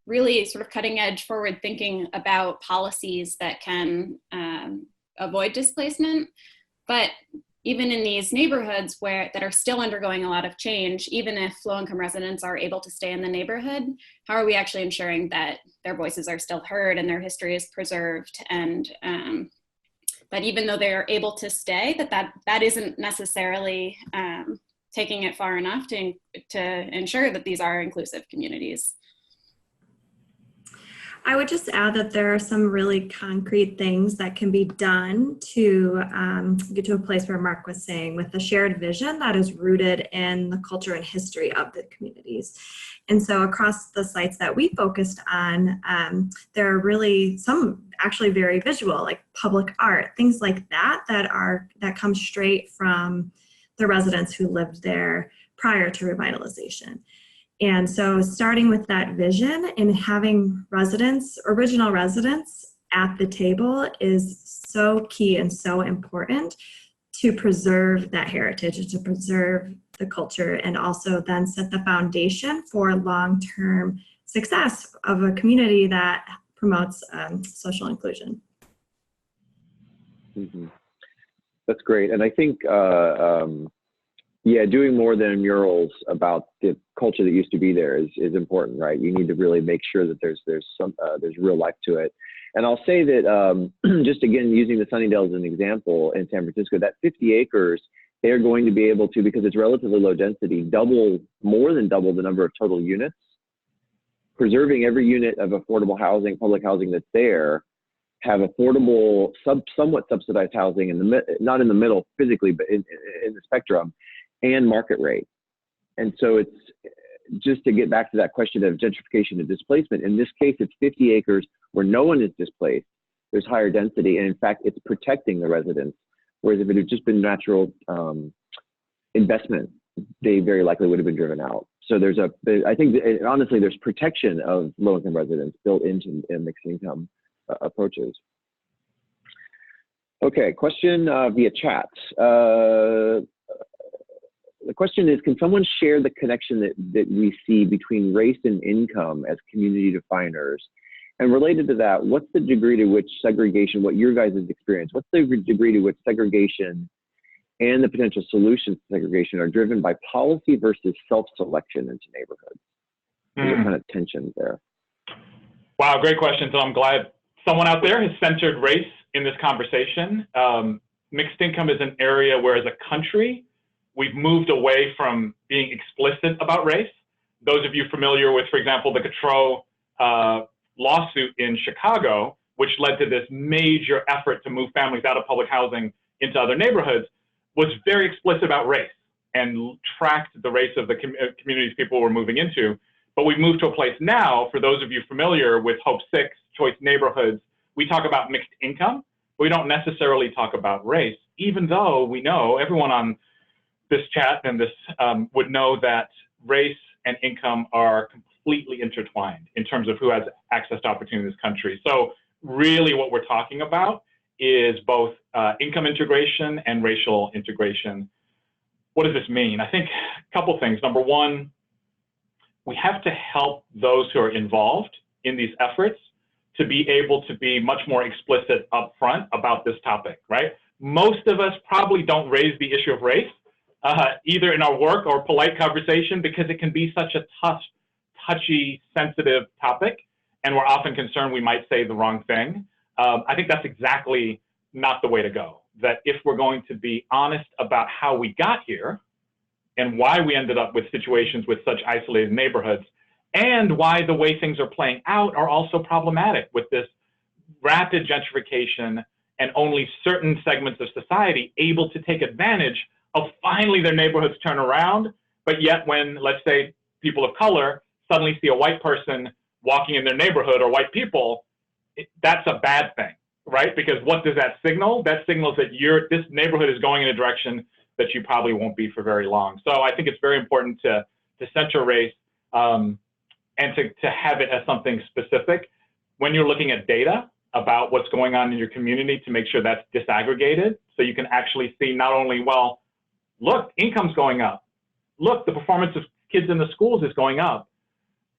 really sort of cutting edge forward thinking about policies that can avoid displacement. But even in these neighborhoods that are still undergoing a lot of change, even if low-income residents are able to stay in the neighborhood, how are we actually ensuring that their voices are still heard and their history is preserved, and that even though they're able to stay, that isn't necessarily taking it far enough to ensure that these are inclusive communities. I would just add that there are some really concrete things that can be done to get to a place where Mark was saying, with a shared vision that is rooted in the culture and history of the communities. And so across the sites that we focused on, there are really some actually very visual, like public art, things like that come straight from the residents who lived there prior to revitalization. And so starting with that vision and having original residents at the table is so key and so important to preserve that heritage and to preserve the culture, and also then set the foundation for long-term success of a community that promotes social inclusion. Mm-hmm. That's great. And I think, doing more than murals about the culture that used to be there is important, right? You need to really make sure that there's real life to it. And I'll say that, just again, using the Sunnydale as an example in San Francisco, that 50 acres, they're going to be able to, because it's relatively low density, more than double the number of total units, preserving every unit of affordable housing, public housing that's there, have affordable, somewhat subsidized housing not in the middle physically, but in the spectrum, and market rate. And so it's just to get back to that question of gentrification and displacement. In this case, it's 50 acres where no one is displaced, there's higher density, and in fact, it's protecting the residents. Whereas if it had just been natural investment, they very likely would have been driven out. So I think honestly, there's protection of low-income residents built into mixed income approaches. Okay, question via chat. The question is, can someone share the connection that we see between race and income as community definers? And related to that, what's the degree to which segregation, what your guys' experience, what's the degree to which segregation and the potential solutions to segregation are driven by policy versus self-selection into neighborhoods? There's a kind of tension there. Wow, great question. So I'm glad someone out there has centered race in this conversation. Mixed income is an area where as a country, we've moved away from being explicit about race. Those of you familiar with, for example, the Gautreaux lawsuit in Chicago, which led to this major effort to move families out of public housing into other neighborhoods, was very explicit about race and tracked the race of the communities people were moving into. But we've moved to a place now, for those of you familiar with Hope 6, Choice Neighborhoods, we talk about mixed income, but we don't necessarily talk about race, even though we know, everyone on this chat and this would know that race and income are completely intertwined in terms of who has access to opportunity in this country. So really what we're talking about is both income integration and racial integration. What does this mean? I think a couple things. Number one, we have to help those who are involved in these efforts to be able to be much more explicit upfront about this topic, right? Most of us probably don't raise the issue of race, either in our work or polite conversation, because it can be such a touchy, sensitive topic, and we're often concerned we might say the wrong thing. I think that's exactly not the way to go. That if we're going to be honest about how we got here and why we ended up with situations with such isolated neighborhoods, and why the way things are playing out are also problematic with this rapid gentrification and only certain segments of society able to take advantage of finally their neighborhoods turn around, but yet when, let's say, people of color suddenly see a white person walking in their neighborhood, or white people, that's a bad thing, right? Because what does that signal? That signals that this neighborhood is going in a direction that you probably won't be for very long. So I think it's very important to center race and to have it as something specific when you're looking at data about what's going on in your community, to make sure that's disaggregated so you can actually see not only, well, look, income's going up. Look, the performance of kids in the schools is going up.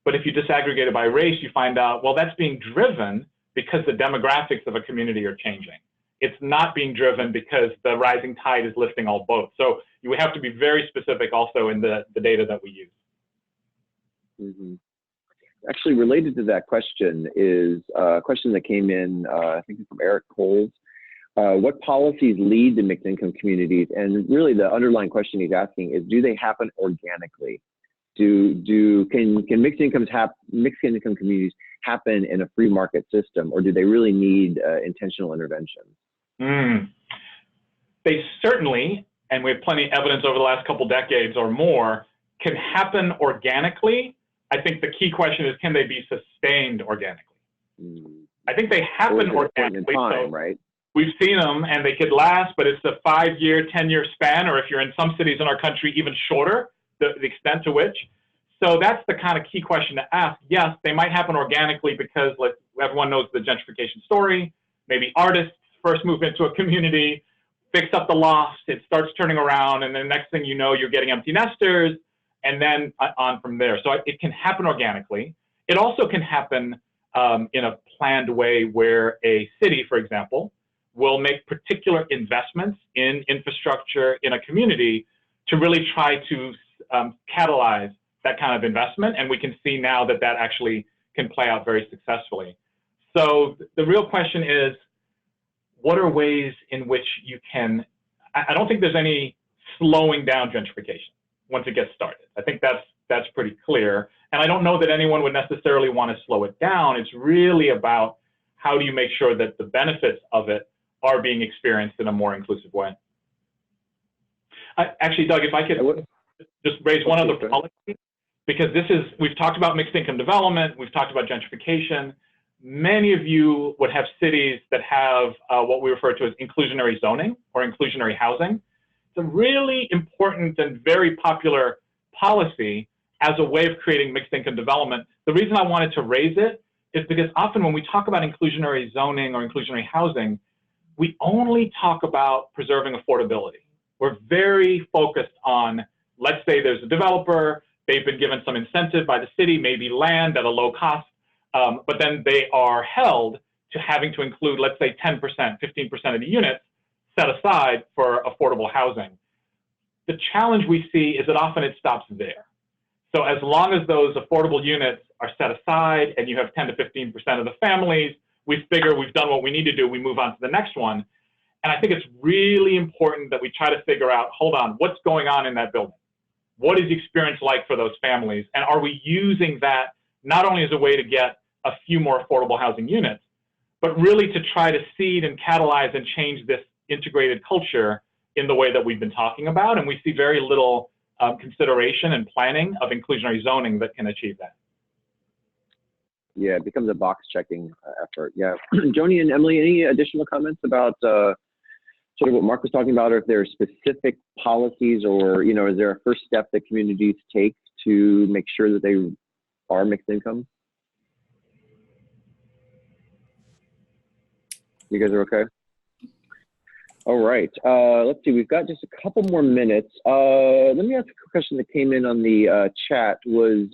But if you disaggregate it by race, you find out, well, that's being driven because the demographics of a community are changing. It's not being driven because the rising tide is lifting all boats. So you have to be very specific also in the data that we use. Mm-hmm. Actually, related to that question is a question that came in, I think from Eric Coles. What policies lead to mixed income communities? And really the underlying question he's asking is, do they happen organically? Can mixed income communities happen in a free market system, or do they really need intentional intervention? They certainly, and we have plenty of evidence over the last couple decades or more, can happen organically. I think the key question is, can they be sustained organically? I think they happen organically. Time, right? We've seen them and they could last, but it's a 5-year, 10-year span, or if you're in some cities in our country, even shorter, the extent to which. So that's the kind of key question to ask. Yes, they might happen organically because, like, everyone knows the gentrification story. Maybe artists first move into a community, fix up the loft, it starts turning around, and then next thing you know, you're getting empty nesters, and then on from there. So it can happen organically. It also can happen in a planned way where a city, for example, will make particular investments in infrastructure in a community to really try to catalyze that kind of investment. And we can see now that that actually can play out very successfully. So the real question is, what are ways in which you can, I don't think there's any slowing down gentrification once it gets started. I think that's pretty clear. And I don't know that anyone would necessarily want to slow it down. It's really about how do you make sure that the benefits of it are being experienced in a more inclusive way. Actually, Doug, if I could just raise one other policy, because we've talked about mixed income development, we've talked about gentrification. many of you would have cities that have what we refer to as inclusionary zoning or inclusionary housing. It's a really important and very popular policy as a way of creating mixed income development. The reason I wanted to raise it is because often when we talk about inclusionary zoning or inclusionary housing, we only talk about preserving affordability. We're very focused on, let's say there's a developer, they've been given some incentive by the city, maybe land at a low cost, but then they are held to having to include, let's say 10%, 15% of the units set aside for affordable housing. The challenge we see is that often it stops there. So as long as those affordable units are set aside and you have 10 to 15% of the families, we figure we've done what we need to do, we move on to the next one. And I think it's really important that we try to figure out, hold on, what's going on in that building? What is the experience like for those families? And are we using that not only as a way to get a few more affordable housing units, but really to try to seed and catalyze and change this integrated culture in the way that we've been talking about. And we see very little consideration and planning of inclusionary zoning that can achieve that. Yeah, it becomes a box checking effort. Yeah. Joni and Emily, any additional comments about sort of what Mark was talking about, or if there are specific policies or, you know, is there a first step that communities take to make sure that they are mixed income? You guys are okay? All right, let's see, we've got just a couple more minutes. Let me ask a question that came in on the chat was,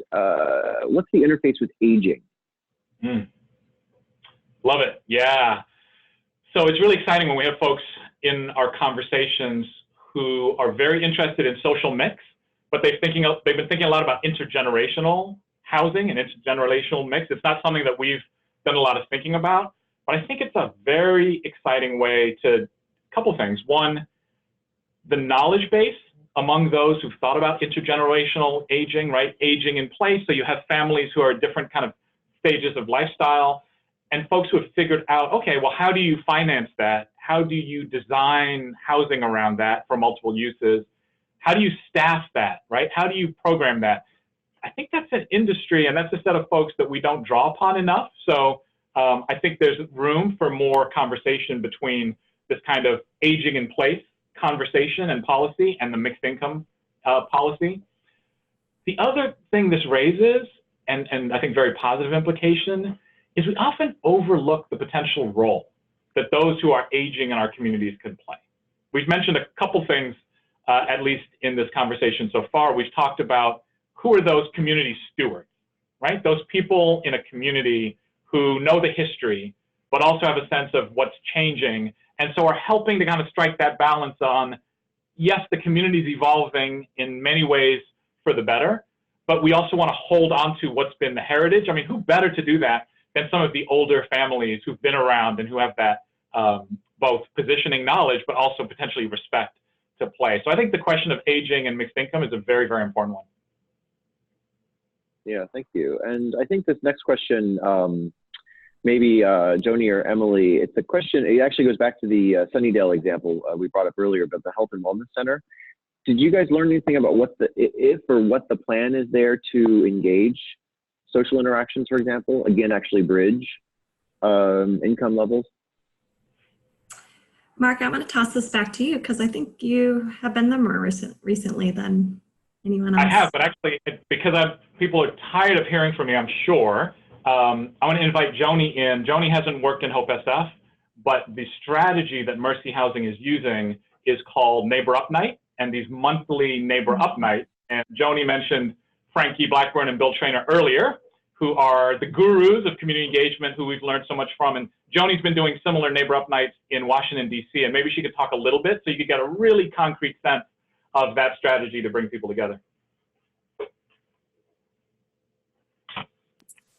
what's the interface with aging? Love it, yeah. So it's really exciting when we have folks in our conversations who are very interested in social mix, but they've been thinking a lot about intergenerational housing and intergenerational mix. It's not something that we've done a lot of thinking about, but I think it's a very exciting way to, couple things. One, the knowledge base among those who've thought about intergenerational aging, right? Aging in place, so you have families who are at different kind of stages of lifestyle, and folks who have figured out, okay, well, how do you finance that? How do you design housing around that for multiple uses? How do you staff that, right? How do you program that? I think that's an industry, and that's a set of folks that we don't draw upon enough. So I think there's room for more conversation between this kind of aging in place conversation and policy and the mixed income policy. The other thing this raises, and I think very positive implication, is we often overlook the potential role that those who are aging in our communities can play. We've mentioned a couple things, at least in this conversation so far. We've talked about who are those community stewards, right? Those people in a community who know the history, but also have a sense of what's changing, and so are helping to kind of strike that balance on, yes, the community is evolving in many ways for the better, but we also want to hold on to what's been the heritage. I mean, who better to do that than some of the older families who've been around and who have that both positioning knowledge, but also potentially respect to play. So I think the question of aging and mixed income is a very, very important one. Yeah, thank you. And I think this next question, maybe Joni or Emily, it's a question, it actually goes back to the Sunnydale example we brought up earlier about the Health and Wellness Center. Did you guys learn anything about what the plan is there to engage social interactions, for example? Again, actually bridge income levels? Mark, I'm going to toss this back to you because I think you have been there more recently than anyone else. I have, but actually, because people are tired of hearing from me, I'm sure. I want to invite Joni in. Joni hasn't worked in Hope SF, but the strategy that Mercy Housing is using is called Neighbor Up Night, and these monthly Neighbor Up Nights. And Joni mentioned Frankie Blackburn and Bill Traynor earlier, who are the gurus of community engagement, who we've learned so much from. And Joni's been doing similar Neighbor Up Nights in Washington, D.C., and maybe she could talk a little bit so you could get a really concrete sense of that strategy to bring people together.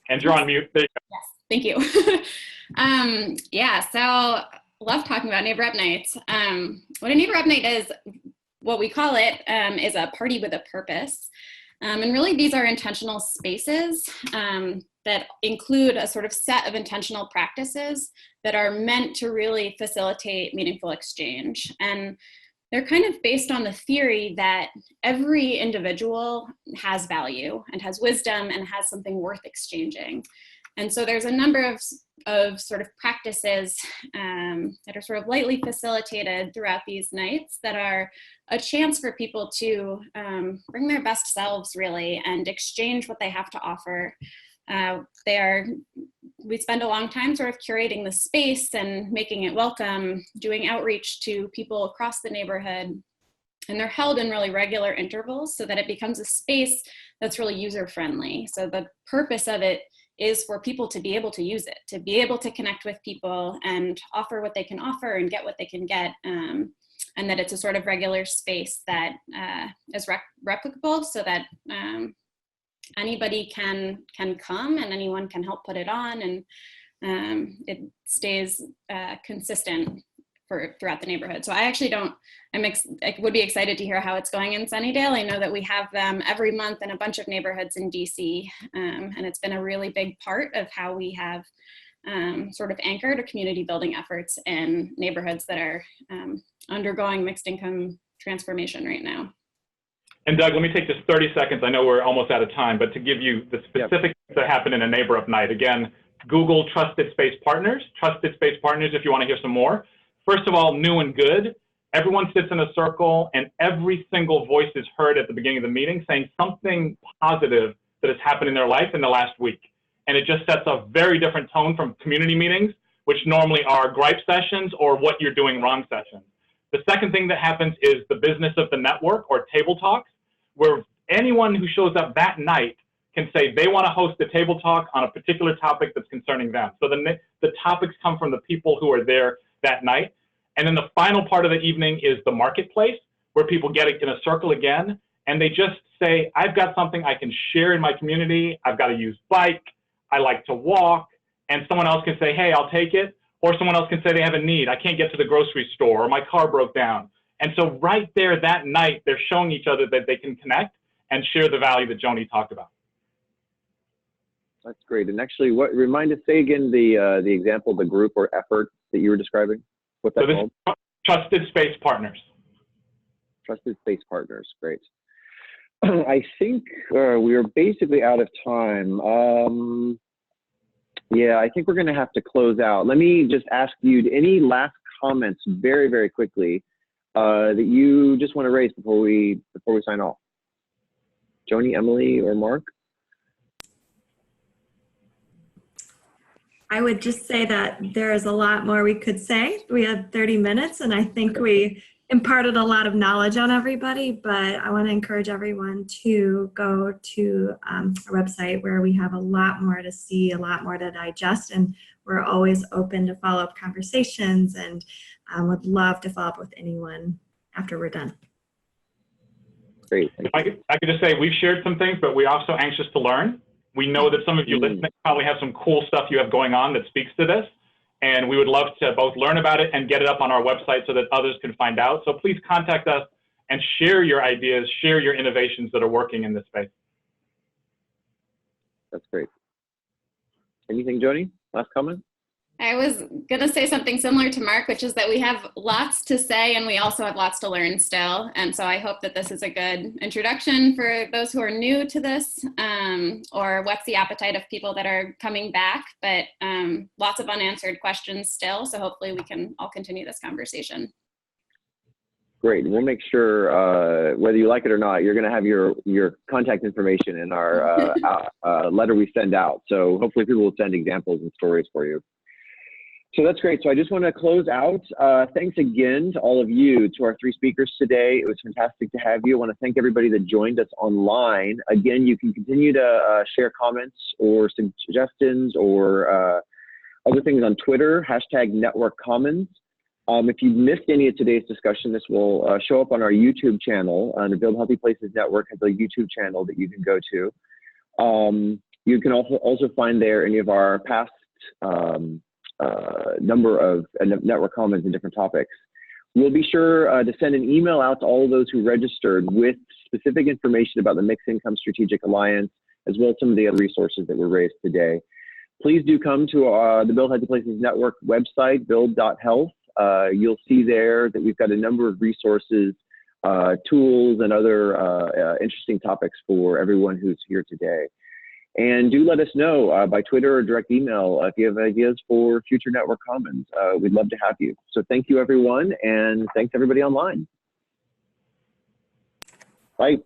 And you're on mute. There you go. Yes, thank you. Yeah, so love talking about Neighbor Up Nights. What a Neighbor Up Night is, what we call it, is a party with a purpose. And really these are intentional spaces that include a sort of set of intentional practices that are meant to really facilitate meaningful exchange. And they're kind of based on the theory that every individual has value and has wisdom and has something worth exchanging. And so there's a number of sort of practices that are sort of lightly facilitated throughout these nights that are a chance for people to bring their best selves, really, and exchange what they have to offer. We spend a long time sort of curating the space and making it welcome, doing outreach to people across the neighborhood, and they're held in really regular intervals so that it becomes a space that's really user-friendly. So the purpose of it is for people to be able to use it, to be able to connect with people and offer what they can offer and get what they can get, and that it's a sort of regular space that is replicable, so that anybody can come and anyone can help put it on, and it stays consistent throughout the neighborhood. So I actually I would be excited to hear how it's going in Sunnydale. I know that we have them every month in a bunch of neighborhoods in DC, and it's been a really big part of how we have sort of anchored community building efforts in neighborhoods that are undergoing mixed income transformation right now. And Doug, let me take just 30 seconds. I know we're almost out of time, but to give you the specifics that happen in a neighbor up night. Again, Google Trusted Space Partners if you want to hear some more. First of all, new and good. Everyone sits in a circle and every single voice is heard at the beginning of the meeting saying something positive that has happened in their life in the last week. And it just sets a very different tone from community meetings, which normally are gripe sessions or what you're doing wrong sessions. The second thing that happens is the business of the network, or table talks, where anyone who shows up that night can say they want to host a table talk on a particular topic that's concerning them. So the topics come from the people who are there that night. And then the final part of the evening is the marketplace, where people get in a circle again, and they just say, I've got something I can share in my community. I've got a used bike. I like to walk. And someone else can say, hey, I'll take it. Or someone else can say they have a need. I can't get to the grocery store, or my car broke down. And so right there that night, they're showing each other that they can connect and share the value that Joni talked about. That's great. And actually, say again the example, the group or effort that you were describing. What's that called? Trusted Space Partners. Trusted Space Partners. Great. I think we are basically out of time. Yeah, I think we're going to have to close out. Let me just ask you any last comments very, very quickly that you just want to raise before we sign off. Joni, Emily, or Mark? I would just say that there is a lot more we could say. We had 30 minutes, and I think we imparted a lot of knowledge on everybody, but I want to encourage everyone to go to our website, where we have a lot more to see, a lot more to digest, and we're always open to follow-up conversations, and would love to follow up with anyone after we're done. Great. I could just say we've shared some things, but we're also anxious to learn. We know that some of you listening probably have some cool stuff you have going on that speaks to this, and we would love to both learn about it and get it up on our website so that others can find out. So please contact us and share your ideas, share your innovations that are working in this space. That's great. Anything, Joni? Last comment? I was going to say something similar to Mark, which is that we have lots to say and we also have lots to learn still. And so I hope that this is a good introduction for those who are new to this, or what's the appetite of people that are coming back, but lots of unanswered questions still. So hopefully we can all continue this conversation. Great. We'll make sure, whether you like it or not, you're going to have your contact information in our letter we send out. So hopefully people will send examples and stories for you. So that's great. So I just want to close out. Thanks again to all of you, to our three speakers today. It was fantastic to have you. I want to thank everybody that joined us online. Again, you can continue to share comments or suggestions or other things on Twitter, #NetworkCommons. If you missed any of today's discussion, this will show up on our YouTube channel. The Build Healthy Places Network has a YouTube channel that you can go to. You can also find there any of our past number of network comments and different topics. We'll be sure to send an email out to all of those who registered with specific information about the Mixed Income Strategic Alliance, as well as some of the other resources that were raised today. Please do come to the Build Healthy Places Network website, build.health. You'll see there that we've got a number of resources, tools, and other interesting topics for everyone who's here today. And do let us know by Twitter or direct email if you have ideas for future Network Commons. We'd love to have you. So thank you, everyone, and thanks everybody online. Bye.